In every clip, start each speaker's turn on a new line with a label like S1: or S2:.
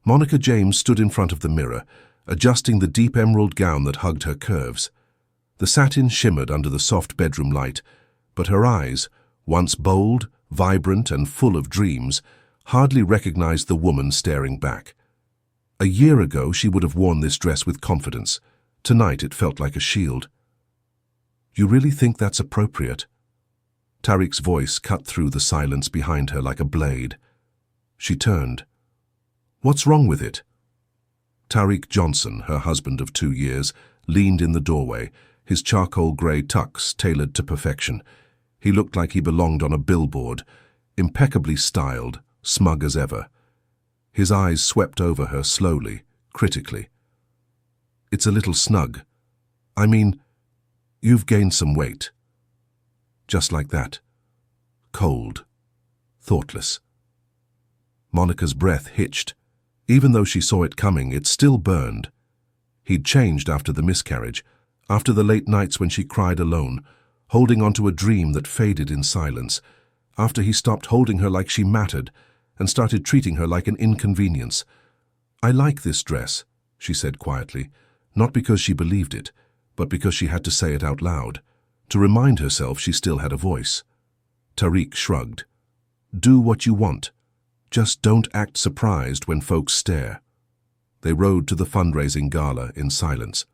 S1: Monica James stood in front of the mirror, adjusting the deep emerald gown that hugged her curves. The satin shimmered under the soft bedroom light, but her eyes, once bold, vibrant, and full of dreams, hardly recognized the woman staring back. A year ago, she would have worn this dress with confidence. Tonight, it felt like a shield. "You really think that's appropriate?" Tariq's voice cut through the silence behind her like a blade. She turned. "What's wrong with it?" Tariq Johnson, her husband of 2 years, leaned in the doorway, his charcoal grey tux tailored to perfection. He looked like he belonged on a billboard, impeccably styled, smug as ever. His eyes swept over her slowly, critically. "It's a little snug. I mean, you've gained some weight." Just like that. Cold. Thoughtless. Monica's breath hitched. Even though she saw it coming, it still burned. He'd changed after the miscarriage, after the late nights when she cried alone, holding onto a dream that faded in silence, after he stopped holding her like she mattered and started treating her like an inconvenience. "I like this dress," she said quietly, not because she believed it, but because she had to say it out loud, to remind herself she still had a voice. Tariq shrugged. "Do what you want. Just don't act surprised when folks stare." They rode to the fundraising gala in silence.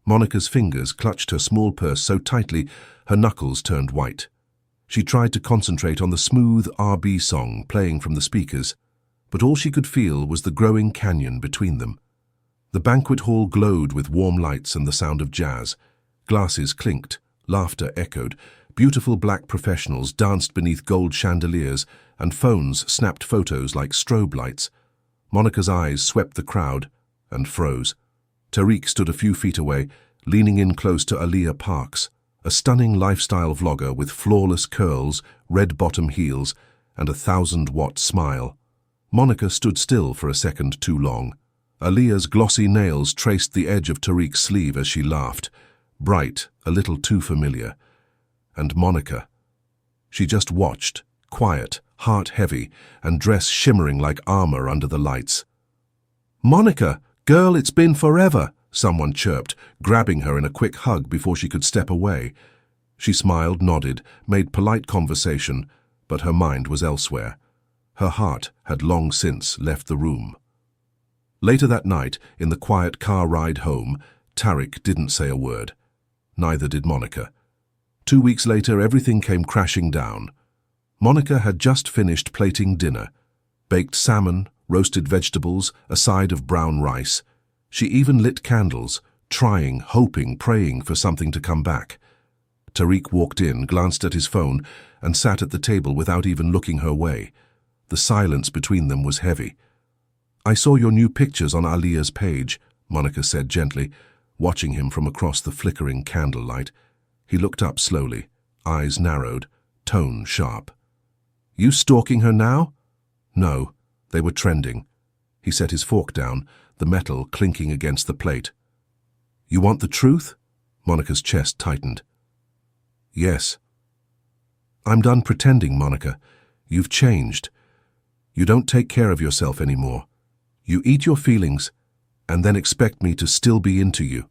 S1: Monica's fingers clutched her small purse so tightly her knuckles turned white. She tried to concentrate on the smooth R&B song playing from the speakers, but all she could feel was the growing canyon between them. The banquet hall glowed with warm lights and the sound of jazz. Glasses clinked, laughter echoed, beautiful black professionals danced beneath gold chandeliers, and phones snapped photos like strobe lights. Monica's eyes swept the crowd and froze. Tariq stood a few feet away, leaning in close to Aaliyah Parks, a stunning lifestyle vlogger with flawless curls, red-bottom heels, and a 1,000-watt smile. Monica stood still for a second too long. Aaliyah's glossy nails traced the edge of Tariq's sleeve as she laughed, bright, a little too familiar. And Monica. She just watched, quiet, heart heavy, and dress shimmering like armor under the lights. "Monica, girl, it's been forever," someone chirped, grabbing her in a quick hug before she could step away. She smiled, nodded, made polite conversation, but her mind was elsewhere. Her heart had long since left the room. Later that night, in the quiet car ride home, Tariq didn't say a word. Neither did Monica. 2 weeks later, everything came crashing down. Monica had just finished plating dinner. Baked salmon, roasted vegetables, a side of brown rice. She even lit candles, trying, hoping, praying for something to come back. Tariq walked in, glanced at his phone, and sat at the table without even looking her way. The silence between them was heavy. "I saw your new pictures on Aaliyah's page," Monica said gently, watching him from across the flickering candlelight. He looked up slowly, eyes narrowed, tone sharp. "You stalking her now?" "No, they were trending." He set his fork down, the metal clinking against the plate. "You want the truth?" Monica's chest tightened. "Yes." "I'm done pretending, Monica. You've changed. You don't take care of yourself anymore. You eat your feelings, and then expect me to still be into you."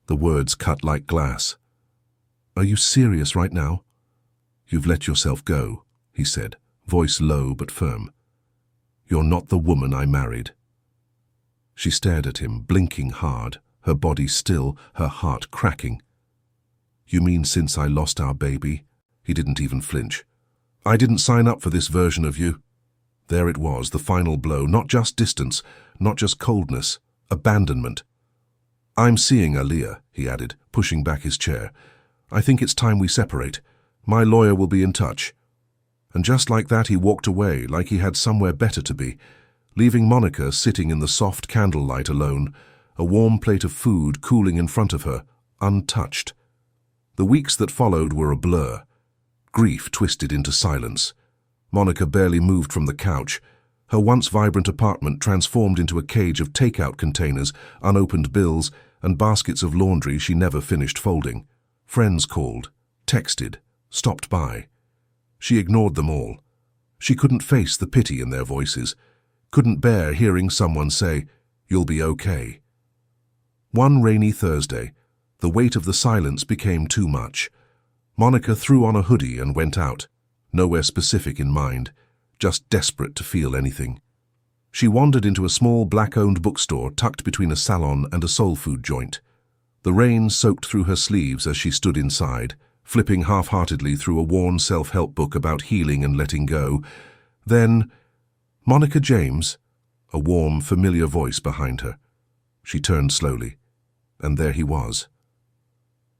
S1: The words cut like glass. "Are you serious right now?" "You've let yourself go," he said, voice low but firm. "You're not the woman I married." She stared at him, blinking hard, her body still, her heart cracking. "You mean since I lost our baby?" He didn't even flinch. "I didn't sign up for this version of you." There it was, the final blow, not just distance, not just coldness, abandonment. "I'm seeing Aaliyah," he added, pushing back his chair. "I think it's time we separate. My lawyer will be in touch." And just like that he walked away, like he had somewhere better to be, leaving Monica sitting in the soft candlelight alone, a warm plate of food cooling in front of her, untouched. The weeks that followed were a blur. Grief twisted into silence. Monica barely moved from the couch. Her once vibrant apartment transformed into a cage of takeout containers, unopened bills, and baskets of laundry she never finished folding. Friends called, texted, stopped by. She ignored them all. She couldn't face the pity in their voices. couldn't bear hearing someone say, "You'll be okay." One rainy Thursday, the weight of the silence became too much. Monica threw on a hoodie and went out, nowhere specific in mind, just desperate to feel anything. She wandered into a small black-owned bookstore tucked between a salon and a soul food joint. The rain soaked through her sleeves as she stood inside, flipping half-heartedly through a worn self-help book about healing and letting go. Then, "Monica James," a warm, familiar voice behind her. She turned slowly, and there he was.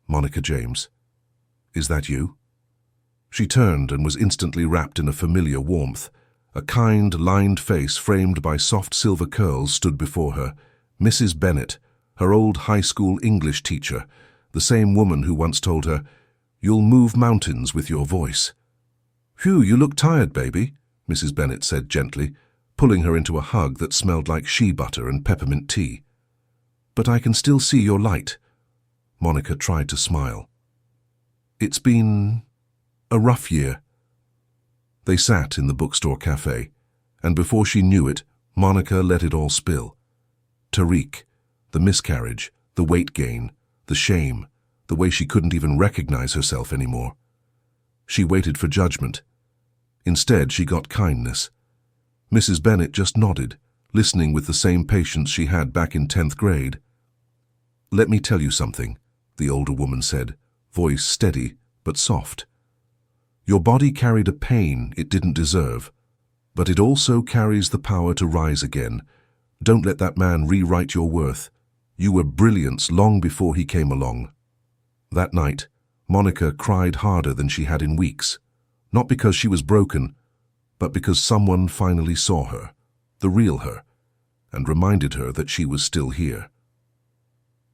S1: "Monica James, is that you?" She turned and was instantly wrapped in a familiar warmth. A kind, lined face framed by soft silver curls stood before her. Mrs. Bennet, her old high school English teacher, the same woman who once told her, "You'll move mountains with your voice." "Phew, you look tired, baby," Mrs. Bennet said gently, pulling her into a hug that smelled like shea butter and peppermint tea. "But I can still see your light." Monica tried to smile. "It's been a rough year." They sat in the bookstore cafe, and before she knew it, Monica let it all spill. Tariq, the miscarriage, the weight gain, the shame, the way she couldn't even recognize herself anymore. She waited for judgment. Instead, she got kindness. Mrs. Bennet just nodded, listening with the same patience she had back in 10th grade. "Let me tell you something," the older woman said, voice steady but soft. "Your body carried a pain it didn't deserve, but it also carries the power to rise again. Don't let that man rewrite your worth. You were brilliance long before he came along." That night, Monica cried harder than she had in weeks, not because she was broken, but because someone finally saw her, the real her, and reminded her that she was still here.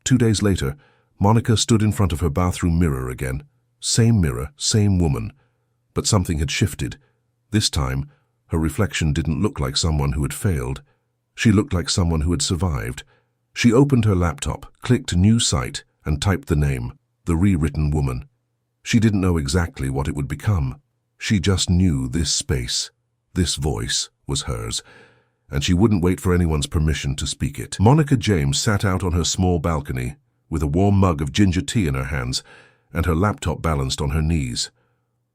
S1: 2 days later, Monica stood in front of her bathroom mirror again. Same mirror, same woman. But something had shifted. This time, her reflection didn't look like someone who had failed. She looked like someone who had survived. She opened her laptop, clicked New Site, and typed the name, The Rewritten Woman. She didn't know exactly what it would become. She just knew this space, this voice, was hers, and she wouldn't wait for anyone's permission to speak it. Monica James sat out on her small balcony, with a warm mug of ginger tea in her hands, and her laptop balanced on her knees.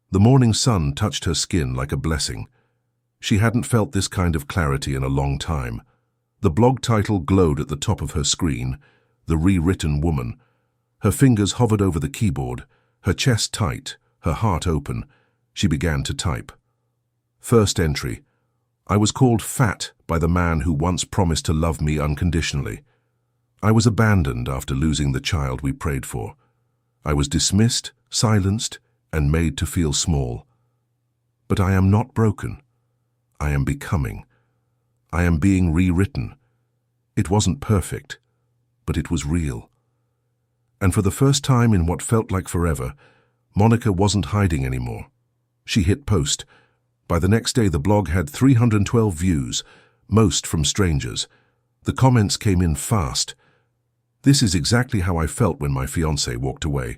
S1: The morning sun touched her skin like a blessing. She hadn't felt this kind of clarity in a long time. The blog title glowed at the top of her screen, The Rewritten Woman. Her fingers hovered over the keyboard, her chest tight, her heart open. She began to type. First entry. I was called fat by the man who once promised to love me unconditionally. I was abandoned after losing the child we prayed for. I was dismissed, silenced, and made to feel small. But I am not broken. I am becoming. I am being rewritten. It wasn't perfect, but it was real. And for the first time in what felt like forever, Monica wasn't hiding anymore. She hit post. By the next day, the blog had 312 views, most from strangers. The comments came in fast. "This is exactly how I felt when my fiancé walked away.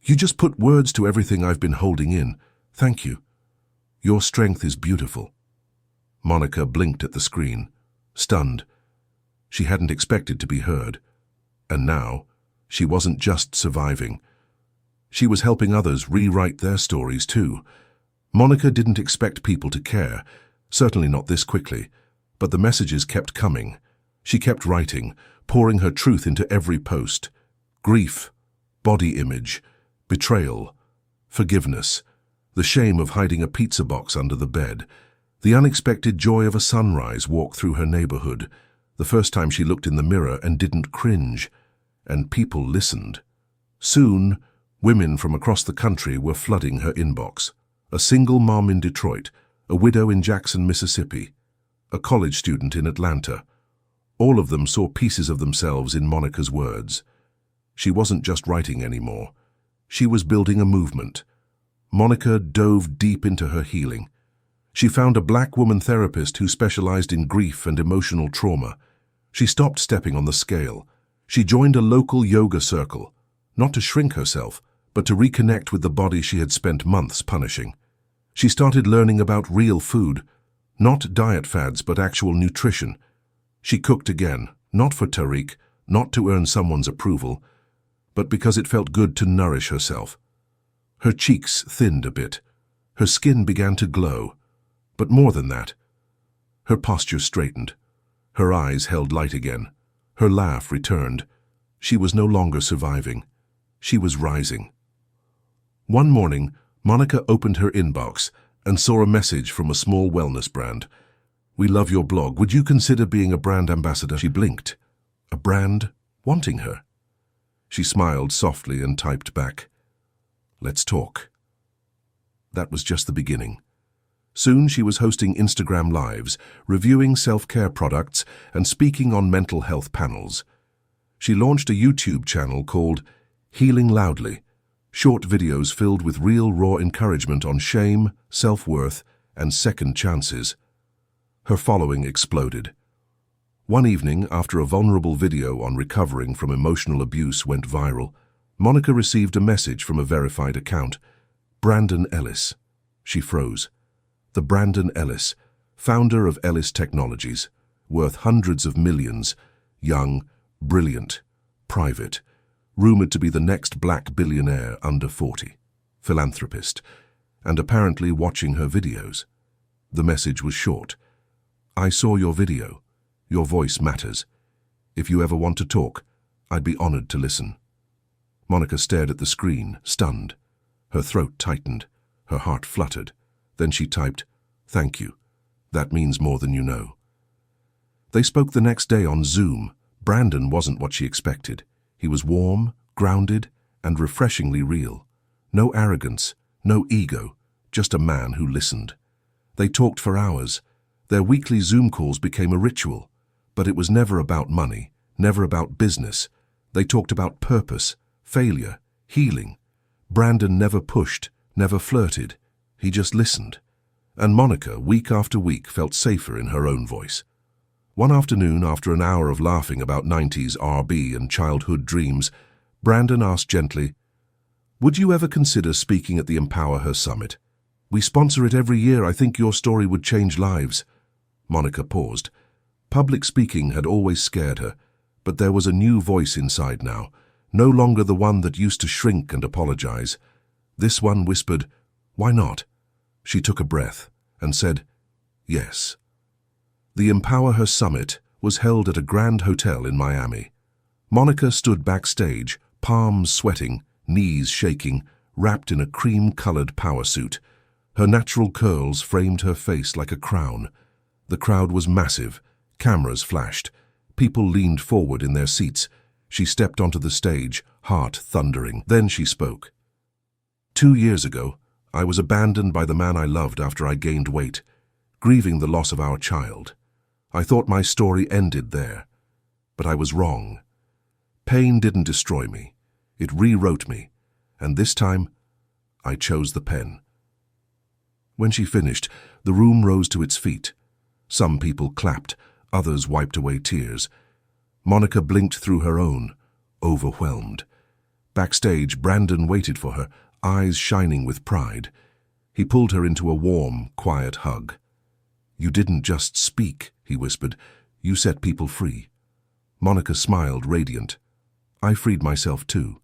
S1: You just put words to everything I've been holding in. Thank you. Your strength is beautiful." Monica blinked at the screen, stunned. She hadn't expected to be heard. And now, she wasn't just surviving. She was helping others rewrite their stories too. Monica didn't expect people to care, certainly not this quickly, but the messages kept coming. She kept writing, pouring her truth into every post. Grief, body image, betrayal, forgiveness, the shame of hiding a pizza box under the bed, the unexpected joy of a sunrise walk through her neighborhood, the first time she looked in the mirror and didn't cringe, and people listened. Soon, women from across the country were flooding her inbox. A single mom in Detroit, a widow in Jackson, Mississippi, a college student in Atlanta. All of them saw pieces of themselves in Monica's words. She wasn't just writing anymore. She was building a movement. Monica dove deep into her healing. She found a black woman therapist who specialized in grief and emotional trauma. She stopped stepping on the scale. She joined a local yoga circle, not to shrink herself, but to reconnect with the body she had spent months punishing. She started learning about real food, Not diet fads, but actual nutrition. She cooked again, not for Tariq, not to earn someone's approval, but because it felt good to nourish herself. Her cheeks thinned a bit. Her skin began to glow. But more than that, her posture straightened. Her eyes held light again. Her laugh returned. She was no longer surviving. She was rising. One morning, Monica opened her inbox and saw a message from a small wellness brand. "We love your blog. Would you consider being a brand ambassador?" She blinked. A brand wanting her. She smiled softly and typed back, "Let's talk." That was just the beginning. Soon she was hosting Instagram Lives, reviewing self-care products and speaking on mental health panels. She launched a YouTube channel called Healing Loudly, short videos filled with real raw encouragement on shame, self-worth, and second chances. Her following exploded. One evening, after a vulnerable video on recovering from emotional abuse went viral, Monica received a message from a verified account. Brandon Ellis. She froze. The Brandon Ellis, founder of Ellis Technologies, worth hundreds of millions, young, brilliant, private, rumored to be the next black billionaire under 40, philanthropist, and apparently watching her videos. The message was short. "I saw your video. Your voice matters. If you ever want to talk, I'd be honored to listen." Monica stared at the screen, stunned. Her throat tightened. Her heart fluttered. Then she typed, "Thank you. That means more than you know." They spoke the next day on Zoom. Brandon wasn't what she expected. He was warm, grounded, and refreshingly real. No arrogance, no ego, just a man who listened. They talked for hours. Their weekly Zoom calls became a ritual. But it was never about money, never about business. They talked about purpose, failure, healing. Brandon never pushed, never flirted. He just listened. And Monica, week after week, felt safer in her own voice. One afternoon, after an hour of laughing about 90s R&B and childhood dreams, Brandon asked gently, "Would you ever consider speaking at the Empower Her Summit? We sponsor it every year. I think your story would change lives." Monica paused. Public speaking had always scared her, but there was a new voice inside now, no longer the one that used to shrink and apologize. This one whispered, "Why not?" She took a breath and said, "Yes." The Empower Her Summit was held at a grand hotel in Miami. Monica stood backstage, palms sweating, knees shaking, wrapped in a cream-colored power suit. Her natural curls framed her face like a crown. The crowd was massive. Cameras flashed. People leaned forward in their seats. She stepped onto the stage, heart thundering. Then she spoke. "2 years ago, I was abandoned by the man I loved after I gained weight, grieving the loss of our child. I thought my story ended there, but I was wrong. Pain didn't destroy me. It rewrote me, and this time, I chose the pen." When she finished, the room rose to its feet. Some people clapped, others wiped away tears. Monica blinked through her own, overwhelmed. Backstage, Brandon waited for her, eyes shining with pride. He pulled her into a warm, quiet hug. "You didn't just speak," he whispered. "You set people free." Monica smiled, radiant. "I freed myself too."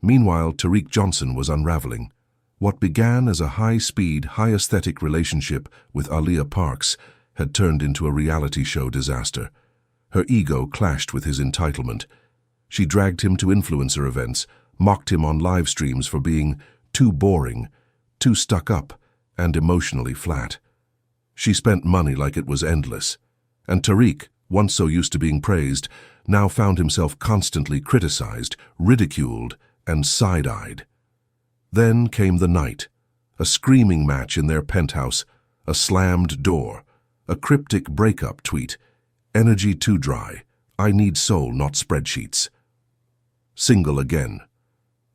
S1: Meanwhile, Tariq Johnson was unraveling. What began as a high-speed, high-aesthetic relationship with Aaliyah Parks had turned into a reality show disaster. Her ego clashed with his entitlement. She dragged him to influencer events, mocked him on live streams for being too boring, too stuck up, and emotionally flat. She spent money like it was endless. And Tariq, once so used to being praised, now found himself constantly criticized, ridiculed, and side-eyed. Then came the night, a screaming match in their penthouse, a slammed door, a cryptic breakup tweet, "Energy too dry, I need soul, not spreadsheets." Single again.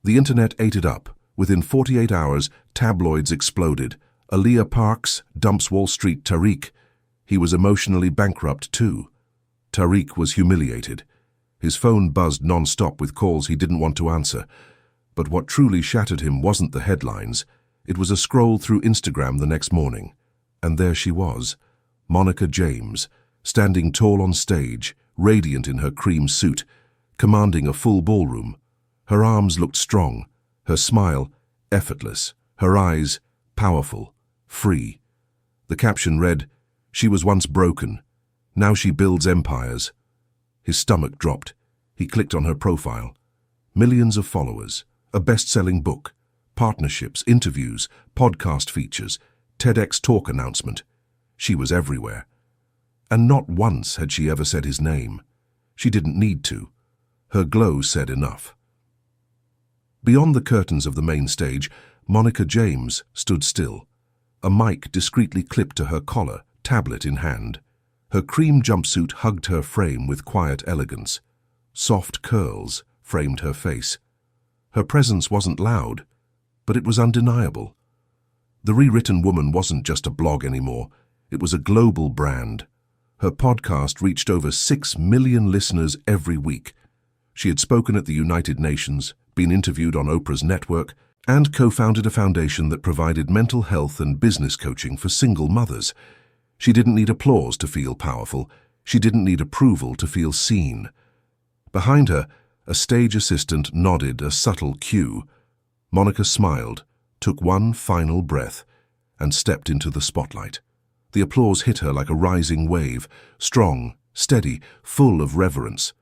S1: The internet ate it up. Within 48 hours, tabloids exploded. Aaliyah Parks dumps Wall Street Tariq. He was emotionally bankrupt too. Tariq was humiliated. His phone buzzed non-stop with calls he didn't want to answer. But what truly shattered him wasn't the headlines. It was a scroll through Instagram the next morning. And there she was, Monica James, standing tall on stage, radiant in her cream suit, commanding a full ballroom. Her arms looked strong, her smile effortless, her eyes powerful, free. The caption read, "She was once broken. Now she builds empires." His stomach dropped. He clicked on her profile. Millions of followers, a best-selling book, partnerships, interviews, podcast features, TEDx talk announcement. She was everywhere. And not once had she ever said his name. She didn't need to. Her glow said enough. Beyond the curtains of the main stage, Monica James stood still, a mic discreetly clipped to her collar, tablet in hand. Her cream jumpsuit hugged her frame with quiet elegance. Soft curls framed her face. Her presence wasn't loud, but it was undeniable. The Rewritten Woman wasn't just a blog anymore. It was a global brand. Her podcast reached over 6 million listeners every week. She had spoken at the United Nations, been interviewed on Oprah's network, and co-founded a foundation that provided mental health and business coaching for single mothers. She didn't need applause to feel powerful. She didn't need approval to feel seen. Behind her, a stage assistant nodded a subtle cue. Monica smiled, took one final breath, and stepped into the spotlight. The applause hit her like a rising wave, strong, steady, full of reverence.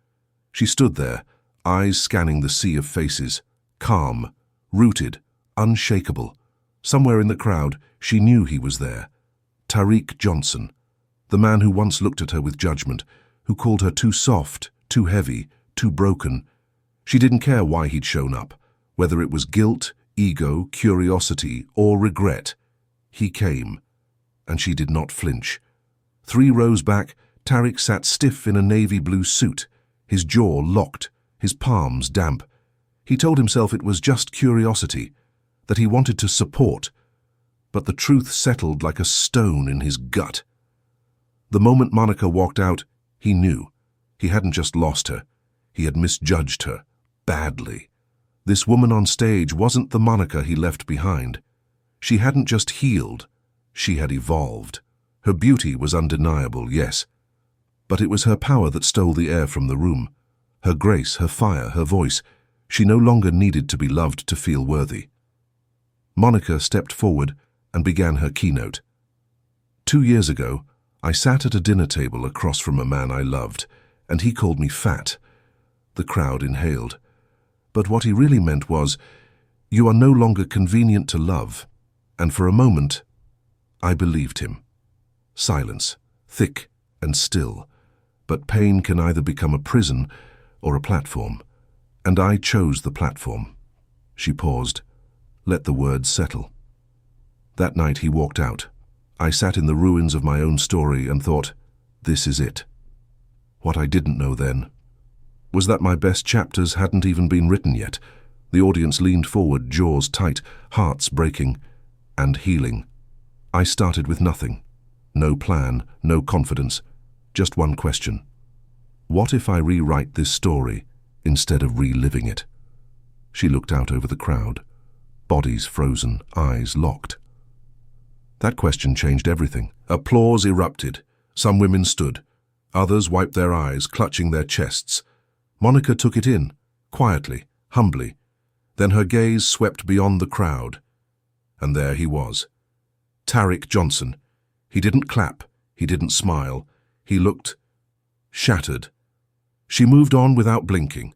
S1: She stood there, eyes scanning the sea of faces, calm, rooted, unshakable. Somewhere in the crowd, she knew he was there. Tariq Johnson, the man who once looked at her with judgment, who called her too soft, too heavy, too broken. She didn't care why he'd shown up, whether it was guilt, ego, curiosity, or regret. He came, and she did not flinch. 3 rows back, Tariq sat stiff in a navy blue suit, his jaw locked, his palms damp. He told himself it was just curiosity, that he wanted to support, but the truth settled like a stone in his gut. The moment Monica walked out, he knew. He hadn't just lost her. He had misjudged her, badly. This woman on stage wasn't the Monica he left behind. She hadn't just healed, she had evolved. Her beauty was undeniable, yes, but it was her power that stole the air from the room. Her grace, her fire, her voice. She no longer needed to be loved to feel worthy. Monica stepped forward and began her keynote. 2 years ago, I sat at a dinner table across from a man I loved, and he called me fat. The crowd inhaled. But what he really meant was, "You are no longer convenient to love." And for a moment, I believed him. Silence, thick and still. But pain can either become a prison or a platform. And I chose the platform. She paused, let the words settle. That night he walked out. I sat in the ruins of my own story and thought, this is it. What I didn't know then was that my best chapters hadn't even been written yet. The audience leaned forward, jaws tight, hearts breaking, and healing. I started with nothing. No plan, no confidence, just one question. What if I rewrite this story instead of reliving it? She looked out over the crowd, bodies frozen, eyes locked. That question changed everything. Applause erupted. Some women stood. Others wiped their eyes, clutching their chests. Monica took it in, quietly, humbly. Then her gaze swept beyond the crowd. And there he was. Tariq Johnson. He didn't clap. He didn't smile. He looked shattered. She moved on without blinking.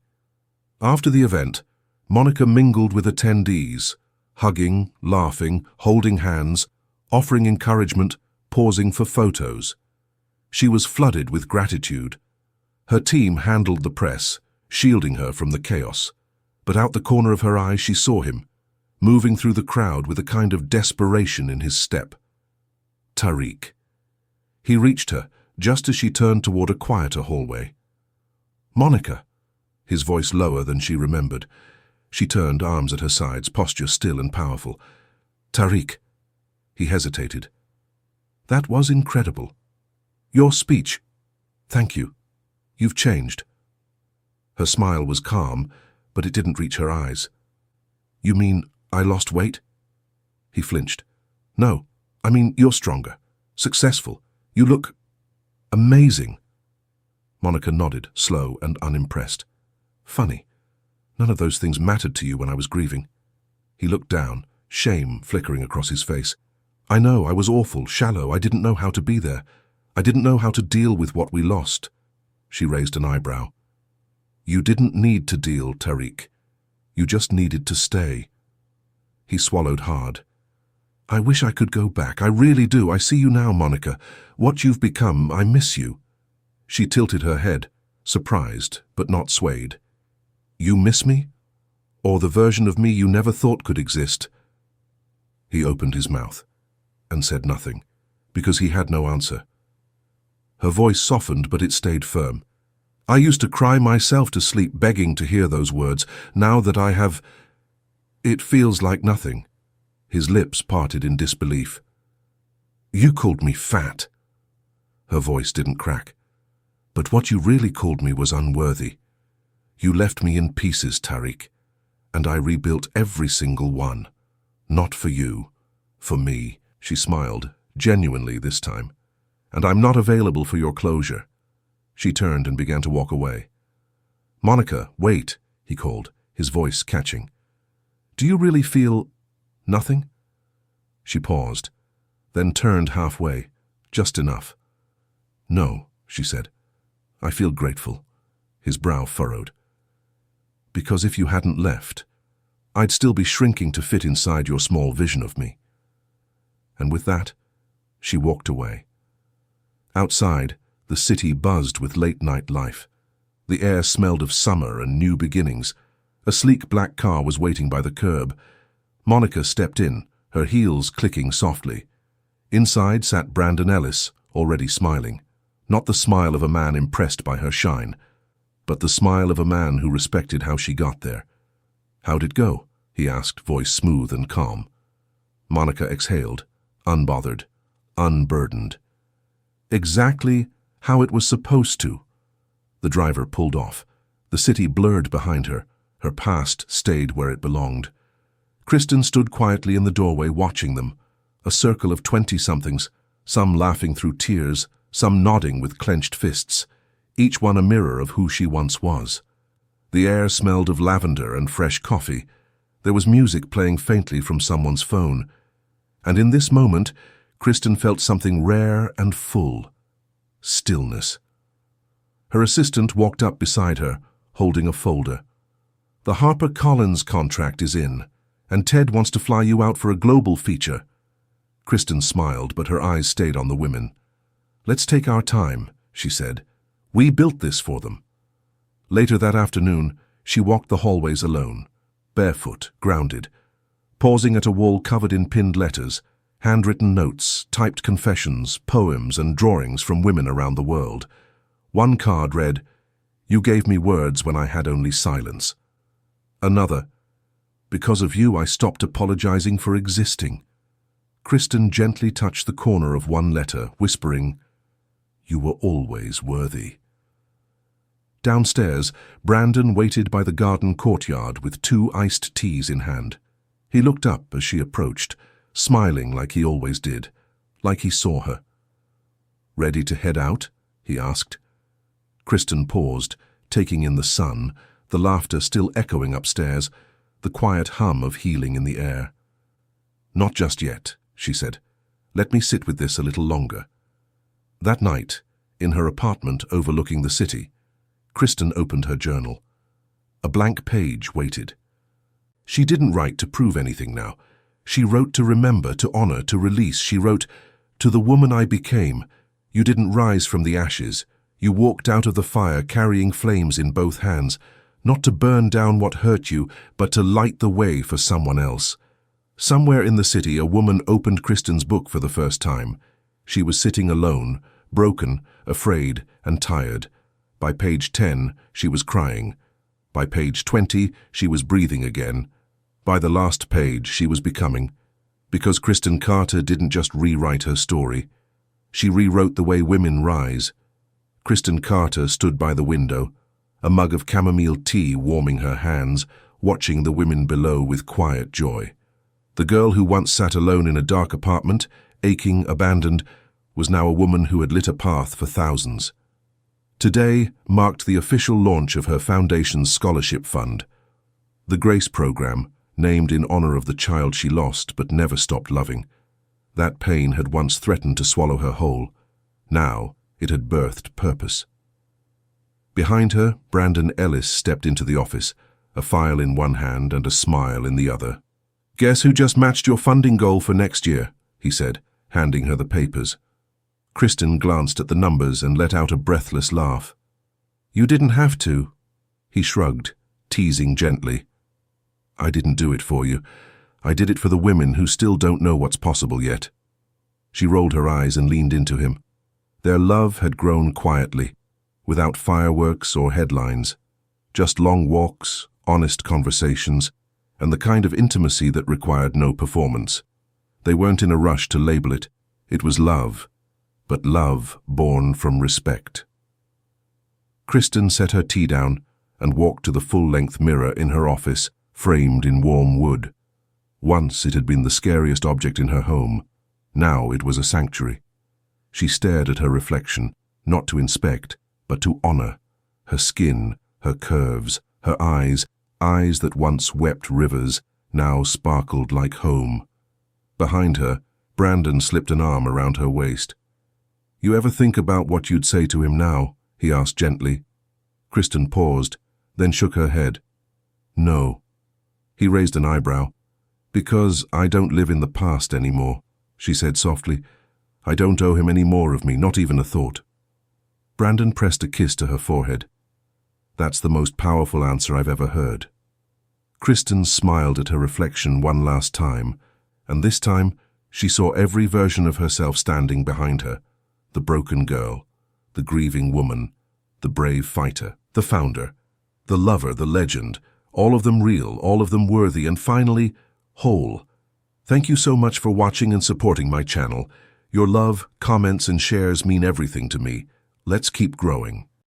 S1: After the event, Monica mingled with attendees, hugging, laughing, holding hands, offering encouragement, pausing for photos. She was flooded with gratitude. Her team handled the press, shielding her from the chaos. But out the corner of her eye she saw him, moving through the crowd with a kind of desperation in his step. Tariq. He reached her, just as she turned toward a quieter hallway. Monica, his voice lower than she remembered. She turned, arms at her sides, posture still and powerful. Tariq. He hesitated. That was incredible. Your speech. Thank you. You've changed. Her smile was calm, but it didn't reach her eyes. You mean I lost weight? He flinched. No, I mean you're stronger. Successful. You look amazing. Monica nodded, slow and unimpressed. Funny. None of those things mattered to you when I was grieving. He looked down, shame flickering across his face. I know, I was awful, shallow. I didn't know how to be there. I didn't know how to deal with what we lost. She raised an eyebrow. You didn't need to deal, Tariq. You just needed to stay. He swallowed hard. I wish I could go back. I really do. I see you now, Monica. What you've become, I miss you. She tilted her head, surprised but not swayed. You miss me? Or the version of me you never thought could exist? He opened his mouth and said nothing, because he had no answer. Her voice softened, but it stayed firm. I used to cry myself to sleep begging to hear those words. Now that I have... It feels like nothing. His lips parted in disbelief. You called me fat. Her voice didn't crack. But what you really called me was unworthy. You left me in pieces, Tariq, and I rebuilt every single one. Not for you, for me. She smiled, genuinely this time. And I'm not available for your closure. She turned and began to walk away. Monica, wait, he called, his voice catching. Do you really feel... nothing? She paused, then turned halfway, just enough. No, she said. I feel grateful. His brow furrowed. Because if you hadn't left, I'd still be shrinking to fit inside your small vision of me. And with that, she walked away. Outside, the city buzzed with late-night life. The air smelled of summer and new beginnings. A sleek black car was waiting by the curb. Monica stepped in, her heels clicking softly. Inside sat Brandon Ellis, already smiling. Not the smile of a man impressed by her shine, but the smile of a man who respected how she got there. How'd it go? He asked, voice smooth and calm. Monica exhaled, unbothered, unburdened. Exactly how it was supposed to. The driver pulled off. The city blurred behind her. Her past stayed where it belonged. Kristen stood quietly in the doorway watching them, a circle of 20-somethings, some laughing through tears, some nodding with clenched fists, each one a mirror of who she once was. The air smelled of lavender and fresh coffee. There was music playing faintly from someone's phone. And in this moment, Kristen felt something rare and full. Stillness. Her assistant walked up beside her, holding a folder. The HarperCollins contract is in, and Ted wants to fly you out for a global feature. Kristen smiled, but her eyes stayed on the women. Let's take our time, she said. We built this for them. Later that afternoon, she walked the hallways alone, barefoot, grounded, pausing at a wall covered in pinned letters, handwritten notes, typed confessions, poems, and drawings from women around the world. One card read, You gave me words when I had only silence. Another, Because of you I stopped apologizing for existing. Kristen gently touched the corner of one letter, whispering, You were always worthy. Downstairs, Brandon waited by the garden courtyard with 2 iced teas in hand. He looked up as she approached, smiling like he always did, like he saw her. Ready to head out? He asked. Kristen paused, taking in the sun, the laughter still echoing upstairs, the quiet hum of healing in the air. Not just yet, she said. Let me sit with this a little longer. That night, in her apartment overlooking the city, Kristen opened her journal. A blank page waited. She didn't write to prove anything now. She wrote to remember, to honor, to release. She wrote, To the woman I became, you didn't rise from the ashes. You walked out of the fire carrying flames in both hands, not to burn down what hurt you, but to light the way for someone else. Somewhere in the city, a woman opened Kristen's book for the first time. She was sitting alone, broken, afraid, and tired. By page 10, she was crying. By page 20, she was breathing again. By the last page, she was becoming. Because Kristen Carter didn't just rewrite her story. She rewrote the way women rise. Kristen Carter stood by the window, a mug of chamomile tea warming her hands, watching the women below with quiet joy. The girl who once sat alone in a dark apartment, aching, abandoned, was now a woman who had lit a path for thousands. Today marked the official launch of her foundation's scholarship fund, the GRACE program, named in honor of the child she lost but never stopped loving. That pain had once threatened to swallow her whole. Now it had birthed purpose. Behind her, Brandon Ellis stepped into the office, a file in one hand and a smile in the other. "Guess who just matched your funding goal for next year?" he said, handing her the papers. Kristen glanced at the numbers and let out a breathless laugh. "You didn't have to." He shrugged, teasing gently. "I didn't do it for you. I did it for the women who still don't know what's possible yet." She rolled her eyes and leaned into him. Their love had grown quietly, without fireworks or headlines, just long walks, honest conversations, and the kind of intimacy that required no performance. They weren't in a rush to label it. It was love, but love born from respect. Kristen set her tea down and walked to the full-length mirror in her office, framed in warm wood. Once it had been the scariest object in her home. Now it was a sanctuary. She stared at her reflection, not to inspect, but to honor. Her skin, her curves, her eyes that once wept rivers, now sparkled like home. Behind her, Brandon slipped an arm around her waist. "You ever think about what you'd say to him now?" he asked gently. Kristen paused, then shook her head. "No." He raised an eyebrow. "Because I don't live in the past anymore," she said softly. "I don't owe him any more of me, not even a thought." Brandon pressed a kiss to her forehead. "That's the most powerful answer I've ever heard." Kristen smiled at her reflection one last time, and this time she saw every version of herself standing behind her. The broken girl, the grieving woman, the brave fighter, the founder, the lover, the legend, all of them real, all of them worthy, and finally, whole. Thank you so much for watching and supporting my channel. Your love, comments, and shares mean everything to me. Let's keep growing.